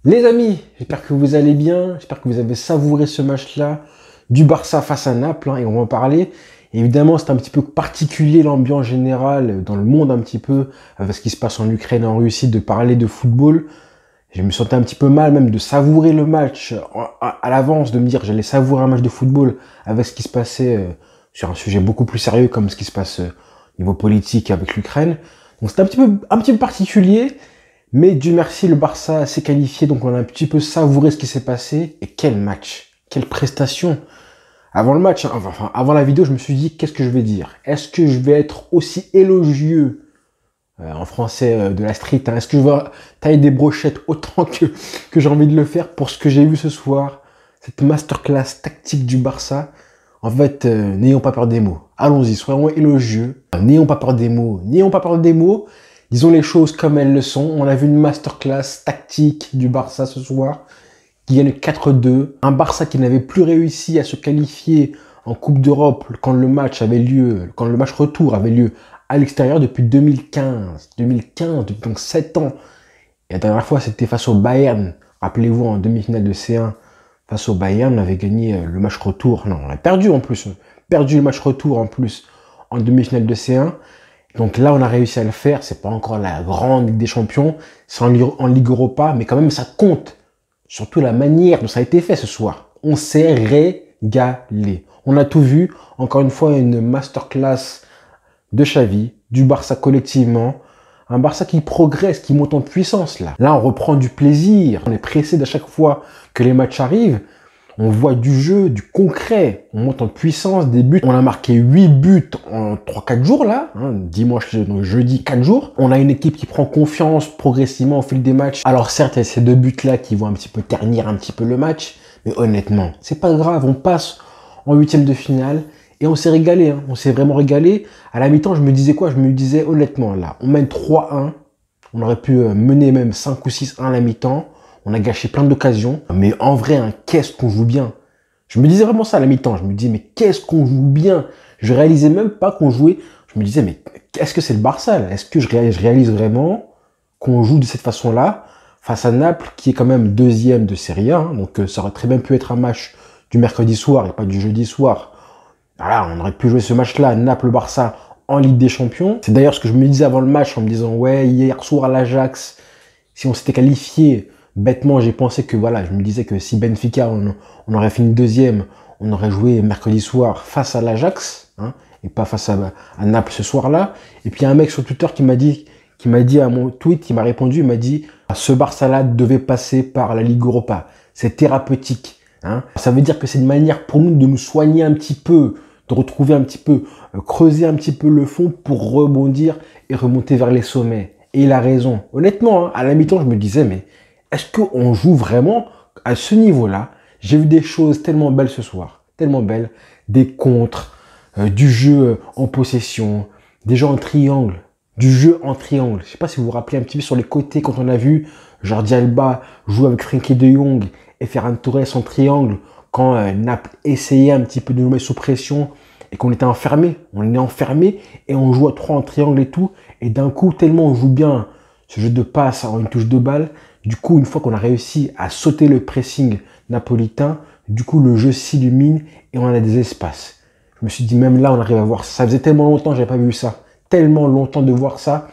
Les amis, j'espère que vous allez bien, j'espère que vous avez savouré ce match-là du Barça face à Naples, et on va en parler. Évidemment, c'est un petit peu particulier l'ambiance générale dans le monde un petit peu, avec ce qui se passe en Ukraine et en Russie, de parler de football. Je me sentais un petit peu mal même de savourer le match à l'avance, de me dire que j'allais savourer un match de football avec ce qui se passait sur un sujet beaucoup plus sérieux comme ce qui se passe au niveau politique avec l'Ukraine. Donc c'était un petit peu particulier. Mais Dieu merci, le Barça s'est qualifié, donc on a un petit peu savouré ce qui s'est passé. Et quel match, quelle prestation. Avant le match, hein, enfin avant la vidéo, je me suis dit, qu'est-ce que je vais dire? Est-ce que je vais être aussi élogieux, en français de la street, hein, est-ce que je vais tailler des brochettes autant que j'ai envie de le faire pour ce que j'ai vu ce soir? Cette masterclass tactique du Barça. En fait, n'ayons pas peur des mots. Allons-y, soyons élogieux. N'ayons pas peur des mots. N'ayons pas peur des mots. Disons les choses comme elles le sont. On a vu une masterclass tactique du Barça ce soir, qui gagne 4-2. Un Barça qui n'avait plus réussi à se qualifier en Coupe d'Europe quand le match retour avait lieu à l'extérieur depuis 2015. 2015, depuis donc 7 ans. Et la dernière fois, c'était face au Bayern. Rappelez-vous, en demi-finale de C1, face au Bayern, on avait gagné le match retour. Non, on a perdu en plus. Perdu le match retour en plus en demi-finale de C1. Donc là, on a réussi à le faire. C'est pas encore la grande Ligue des Champions. C'est en Ligue Europa, mais quand même, ça compte. Surtout la manière dont ça a été fait ce soir. On s'est régalé. On a tout vu. Encore une fois, une masterclass de Xavi, du Barça collectivement. Un Barça qui progresse, qui monte en puissance là. Là, on reprend du plaisir. On est pressé d'à chaque fois que les matchs arrivent. On voit du jeu, du concret. On monte en puissance, des buts. On a marqué 8 buts en 3-4 jours là. Hein, dimanche, donc jeudi, 4 jours. On a une équipe qui prend confiance progressivement au fil des matchs. Alors certes, il y a ces 2 buts là qui vont un petit peu ternir un petit peu le match. Mais honnêtement, c'est pas grave. On passe en 8e de finale. Et on s'est régalé. Hein. On s'est vraiment régalé. À la mi-temps, je me disais quoi? Je me disais honnêtement là, on mène 3-1. On aurait pu mener même 5 ou 6-1 à la mi-temps. On a gâché plein d'occasions. Mais en vrai, hein, qu'est-ce qu'on joue bien. Je me disais vraiment ça à la mi-temps. Je me disais, mais qu'est-ce qu'on joue bien. Je réalisais même pas qu'on jouait. Je me disais, mais est-ce que c'est le Barça là? Est-ce que je réalise vraiment qu'on joue de cette façon-là face à Naples, qui est quand même 2e de Serie A. Hein, donc ça aurait très bien pu être un match du mercredi soir et pas du jeudi soir. Voilà, on aurait pu jouer ce match-là, Naples-Barça, en Ligue des Champions. C'est d'ailleurs ce que je me disais avant le match, en me disant, ouais, hier soir à l'Ajax, si on s'était qualifié, bêtement, j'ai pensé que, voilà, je me disais que si Benfica, on aurait fini 2e, on aurait joué mercredi soir face à l'Ajax, hein, et pas face à Naples ce soir-là. Et puis, il y a un mec sur Twitter qui m'a dit à mon tweet, il m'a répondu, il m'a dit, ce Barça-là devait passer par la Ligue Europa. C'est thérapeutique. Hein. Ça veut dire que c'est une manière pour nous de nous soigner un petit peu, de retrouver un petit peu, creuser un petit peu le fond pour rebondir et remonter vers les sommets. Et il a raison. Honnêtement, hein, à la mi-temps, je me disais, mais est-ce qu'on joue vraiment à ce niveau-là? J'ai vu des choses tellement belles ce soir, tellement belles, des contres, du jeu en possession, des jeux en triangle, du jeu en triangle. Je sais pas si vous vous rappelez un petit peu sur les côtés quand on a vu Jordi Alba jouer avec Frenkie de Jong et Ferran Torres en triangle quand Naples essayait un petit peu de nous mettre sous pression et qu'on était enfermé. On est enfermé et on joue à 3 en triangle et tout. Et d'un coup, tellement on joue bien ce jeu de passe en une touche de balle, du coup, une fois qu'on a réussi à sauter le pressing napolitain, du coup, le jeu s'illumine et on a des espaces. Je me suis dit, même là, on arrive à voir ça. Ça faisait tellement longtemps que j'avais pas vu ça. Tellement longtemps de voir ça.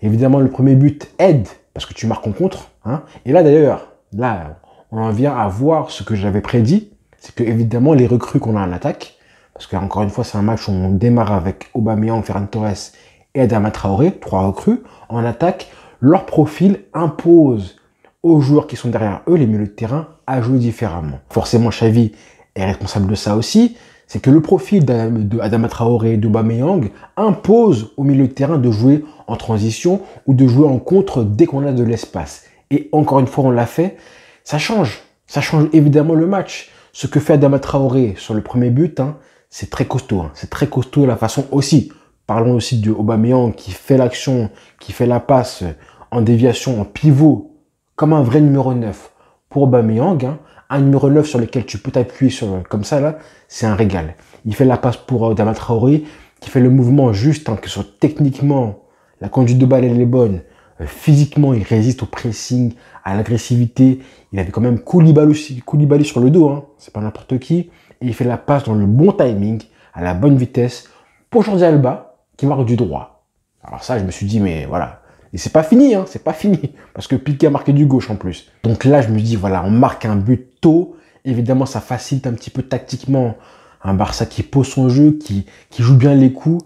Évidemment, le premier but aide parce que tu marques en contre. Hein. Et là, d'ailleurs, là, on en vient à voir ce que j'avais prédit. C'est que, évidemment, les recrues qu'on a en attaque, parce qu'encore une fois, c'est un match où on démarre avec Aubameyang, Ferran Torres et Adama Traoré, 3 recrues en attaque. Leur profil impose aux joueurs qui sont derrière eux, les milieux de terrain, à jouer différemment. Forcément, Xavi est responsable de ça aussi. C'est que le profil d'Adama Traoré et d'Aubameyang impose au milieu de terrain de jouer en transition ou de jouer en contre dès qu'on a de l'espace. Et encore une fois, on l'a fait. Ça change. Ça change évidemment le match. Ce que fait Adama Traoré sur le premier but, hein, c'est très costaud. Hein. C'est très costaud la façon aussi. Parlons aussi de Aubameyang qui fait l'action, qui fait la passe en déviation, en pivot, comme un vrai numéro 9. Pour Aubameyang, hein, un numéro 9 sur lequel tu peux t'appuyer comme ça, là, c'est un régal. Il fait la passe pour Adama Traoré, qui fait le mouvement juste, hein, que soit techniquement, la conduite de balle, elle est bonne. Physiquement, il résiste au pressing, à l'agressivité. Il avait quand même Koulibaly aussi, Koulibaly sur le dos, hein. C'est pas n'importe qui. Et il fait la passe dans le bon timing, à la bonne vitesse, pour Jordi Alba, qui marque du droit. Alors ça, je me suis dit, mais voilà. Et c'est pas fini, hein, c'est pas fini. Parce que Piqué a marqué du gauche en plus. Donc là, je me dis, voilà, on marque un but tôt. Évidemment, ça facilite un petit peu tactiquement un Barça qui pose son jeu, qui joue bien les coups.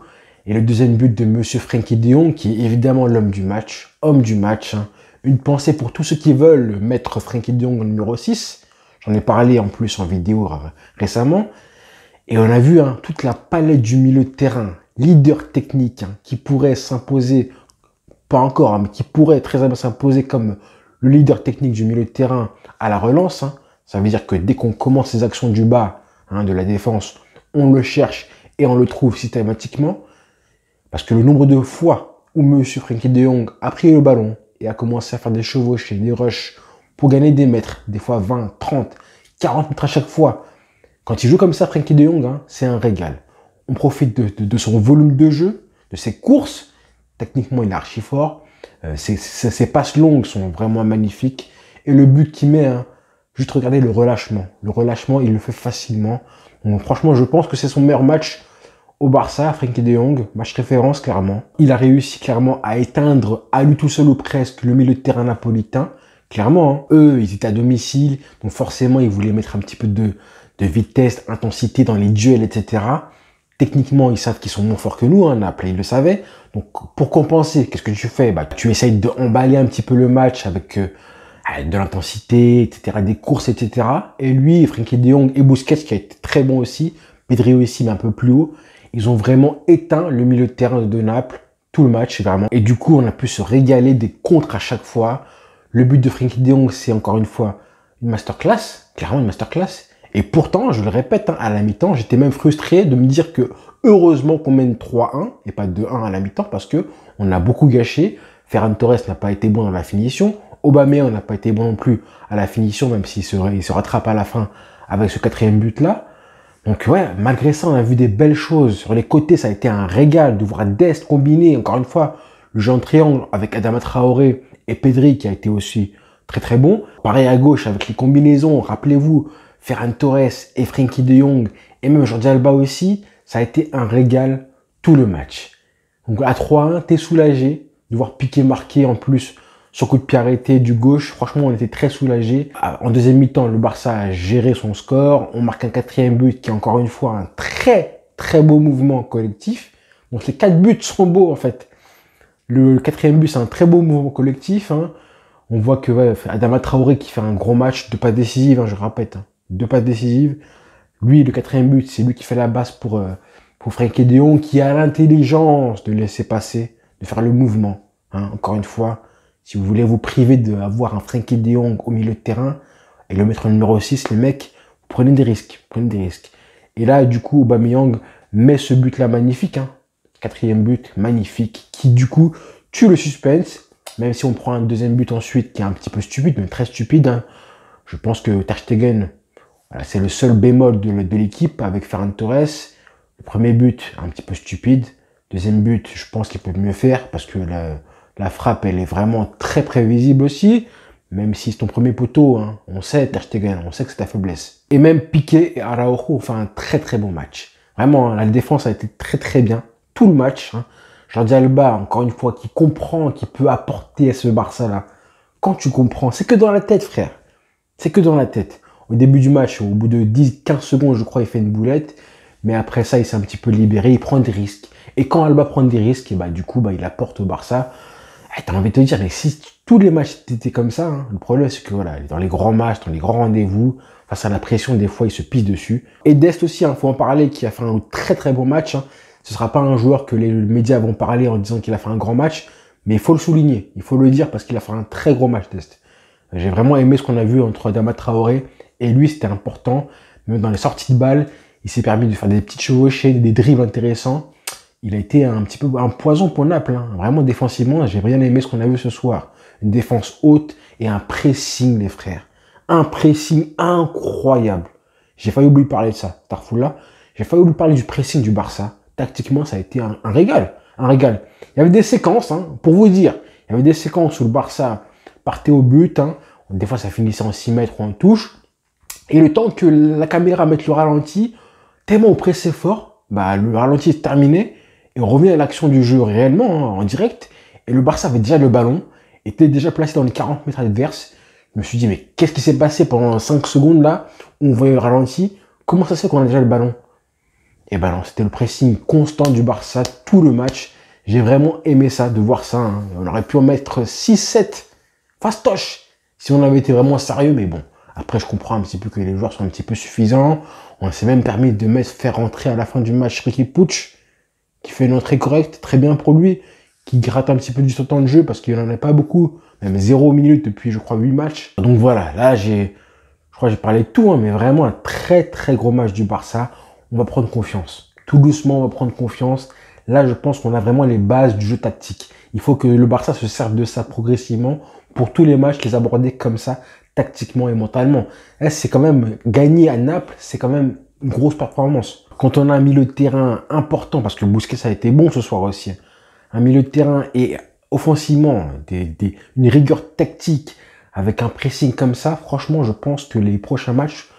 Et le deuxième but de Monsieur Frenkie de Jong, qui est évidemment l'homme du match. Homme du match. Hein. Une pensée pour tous ceux qui veulent mettre Frenkie de Jong au numéro 6. J'en ai parlé en plus en vidéo récemment. Et on a vu hein, toute la palette du milieu de terrain. Leader technique hein, qui pourrait s'imposer, pas encore, hein, mais qui pourrait très bien s'imposer comme le leader technique du milieu de terrain à la relance. Hein. Ça veut dire que dès qu'on commence les actions du bas, hein, de la défense, on le cherche et on le trouve systématiquement. Parce que le nombre de fois où Monsieur Frenkie de Jong a pris le ballon et a commencé à faire des chevauchées, des rushs pour gagner des mètres, des fois 20, 30, 40 mètres à chaque fois. Quand il joue comme ça, Frenkie de Jong, hein, c'est un régal. On profite de son volume de jeu, de ses courses. Techniquement, il est archi fort. Ses passes longues sont vraiment magnifiques. Et le but qu'il met, hein, juste regardez le relâchement. Le relâchement, il le fait facilement. Donc, franchement, je pense que c'est son meilleur match au Barça, Frenkie de Jong, match référence clairement. Il a réussi clairement à éteindre à lui tout seul ou presque le milieu de terrain napolitain. Clairement, hein. Eux, ils étaient à domicile, donc forcément, ils voulaient mettre un petit peu de vitesse, intensité dans les duels, etc. Techniquement, ils savent qu'ils sont moins forts que nous, hein, Naples, ils le savaient. Donc, pour compenser, qu'est-ce que tu fais? Bah, tu essayes d'emballer un petit peu le match avec de l'intensité, etc., des courses, etc. Et lui, Frenkie de Jong et Busquets, qui a été très bon aussi, Pedri aussi, mais un peu plus haut, ils ont vraiment éteint le milieu de terrain de Naples, tout le match, vraiment. Et du coup, on a pu se régaler des contres à chaque fois. Le but de Frenkie de Jong, c'est encore une fois une masterclass, clairement une masterclass. Et pourtant, je le répète, hein, à la mi-temps, j'étais même frustré de me dire que heureusement qu'on mène 3-1 et pas 2-1 à la mi-temps parce que on a beaucoup gâché. Ferran Torres n'a pas été bon dans la finition. Aubameyang n'a pas été bon non plus à la finition, même s'il se rattrape à la fin avec ce quatrième but-là. Donc ouais, malgré ça, on a vu des belles choses. Sur les côtés, ça a été un régal de voir Dest combiner, encore une fois, le jeu en triangle avec Adama Traoré et Pedri qui a été aussi très très bon. Pareil à gauche avec les combinaisons, rappelez-vous, Ferran Torres et Frenkie de Jong et même Jordi Alba aussi, ça a été un régal tout le match. Donc à 3-1, t'es soulagé de voir Piqué marquer en plus sur coup de pied arrêté du gauche. Franchement, on était très soulagés. En deuxième mi-temps, le Barça a géré son score. On marque un quatrième but qui est encore une fois un très très beau mouvement collectif. Donc les 4 buts sont beaux en fait. Le quatrième but, c'est un très beau mouvement collectif. Hein. On voit que ouais, Adama Traoré qui fait un gros match, 2 passes décisives, hein, je répète. Hein, 2 passes décisives. Lui, le quatrième but, c'est lui qui fait la base pour Frenkie de Jong, qui a l'intelligence de laisser passer, de faire le mouvement. Hein. Encore une fois, si vous voulez vous priver d'avoir un Frenkie de Jong au milieu de terrain et le mettre en numéro 6, les mecs, prenez des risques. Prenez des risques. Et là, du coup, Aubameyang met ce but-là magnifique. Hein. Quatrième but, magnifique, qui du coup tue le suspense. Même si on prend un deuxième but ensuite qui est un petit peu stupide, mais très stupide. Hein. Je pense que Ter Stegen, voilà, c'est le seul bémol de l'équipe avec Ferran Torres. Le premier but, un petit peu stupide. Deuxième but, je pense qu'il peut mieux faire parce que la frappe, elle est vraiment très prévisible aussi. Même si c'est ton premier poteau, hein, on sait Ter Stegen, on sait que c'est ta faiblesse. Et même Piqué et Araujo ont fait un très très bon match. Vraiment, hein, la défense a été très très bien. Tout le match. Hein. Jordi Alba, encore une fois, qui comprend, qui peut apporter à ce Barça-là. Quand tu comprends, c'est que dans la tête, frère. C'est que dans la tête. Au début du match, au bout de 10-15 secondes, je crois, il fait une boulette. Mais après ça, il s'est un petit peu libéré, il prend des risques. Et quand Alba prend des risques, et bah, du coup, bah, il apporte au Barça. T'as envie de te dire, mais si tous les matchs étaient comme ça, hein, le problème, c'est que voilà, dans les grands matchs, dans les grands rendez-vous, face à la pression, des fois, il se pisse dessus. Et Dest aussi, hein, faut en parler, qui a fait un très très bon match. Hein. Ce sera pas un joueur que les médias vont parler en disant qu'il a fait un grand match, mais il faut le souligner, il faut le dire parce qu'il a fait un très gros match, Dest. J'ai vraiment aimé ce qu'on a vu entre Adama Traoré et lui, c'était important. Même dans les sorties de balles, il s'est permis de faire des petites chevauchées, des dribbles intéressants. Il a été un petit peu un poison pour Naples. Hein. Vraiment défensivement, j'ai bien aimé ce qu'on a vu ce soir. Une défense haute et un pressing, les frères. Un pressing incroyable. J'ai failli oublier de parler de ça, Starful là. J'ai failli oublier de parler du pressing du Barça. Tactiquement, ça a été un régal. Un régal. Il y avait des séquences, hein, pour vous dire. Il y avait des séquences où le Barça partait au but. Hein. Des fois, ça finissait en 6 mètres ou en touche. Et le temps que la caméra mette le ralenti, tellement on pressait fort, bah, le ralenti est terminé. Et on revient à l'action du jeu réellement, hein, en direct. Et le Barça avait déjà le ballon, était déjà placé dans les 40 mètres adverses. Je me suis dit, mais qu'est-ce qui s'est passé pendant 5 secondes là, où on voyait le ralenti? Comment ça se fait qu'on a déjà le ballon? Et ben non, c'était le pressing constant du Barça tout le match. J'ai vraiment aimé ça, de voir ça. Hein. On aurait pu en mettre 6-7 fastoche si on avait été vraiment sérieux, mais bon. Après, je comprends un petit peu que les joueurs sont un petit peu suffisants. On s'est même permis de faire rentrer à la fin du match Riqui Puig, qui fait une entrée correcte, très bien pour lui, qui gratte un petit peu du temps de jeu parce qu'il n'en a pas beaucoup, même 0 minutes depuis, je crois, 8 matchs. Donc voilà, là, je crois que j'ai parlé de tout, hein, mais vraiment un très très gros match du Barça. On va prendre confiance. Tout doucement, on va prendre confiance. Là, je pense qu'on a vraiment les bases du jeu tactique. Il faut que le Barça se serve de ça progressivement pour tous les matchs, les aborder comme ça, tactiquement et mentalement. Là, c'est quand même gagner à Naples, c'est quand même une grosse performance. Quand on a un milieu de terrain important, parce que Busquets ça a été bon ce soir aussi, un milieu de terrain et offensivement, une rigueur tactique avec un pressing comme ça, franchement, je pense que les prochains matchs,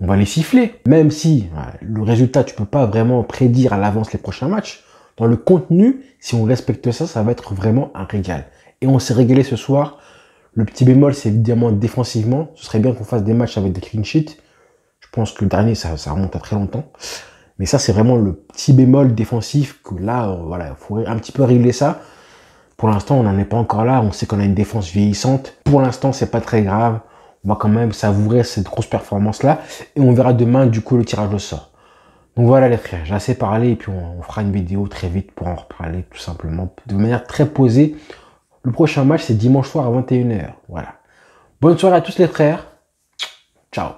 on va les siffler. Même si le résultat, tu peux pas vraiment prédire à l'avance les prochains matchs. Dans le contenu, si on respecte ça, ça va être vraiment un régal. Et on s'est régalé ce soir. Le petit bémol, c'est évidemment défensivement. Ce serait bien qu'on fasse des matchs avec des clean sheets. Je pense que le dernier, ça remonte à très longtemps. Mais ça, c'est vraiment le petit bémol défensif que là, voilà, il faudrait un petit peu régler ça. Pour l'instant, on n'en est pas encore là. On sait qu'on a une défense vieillissante. Pour l'instant, c'est pas très grave. On va quand même savourer cette grosse performance-là. Et on verra demain, du coup, le tirage au sort. Donc voilà les frères, j'ai assez parlé et puis on fera une vidéo très vite pour en reparler tout simplement. De manière très posée. Le prochain match, c'est dimanche soir à 21 h. Voilà. Bonne soirée à tous les frères. Ciao.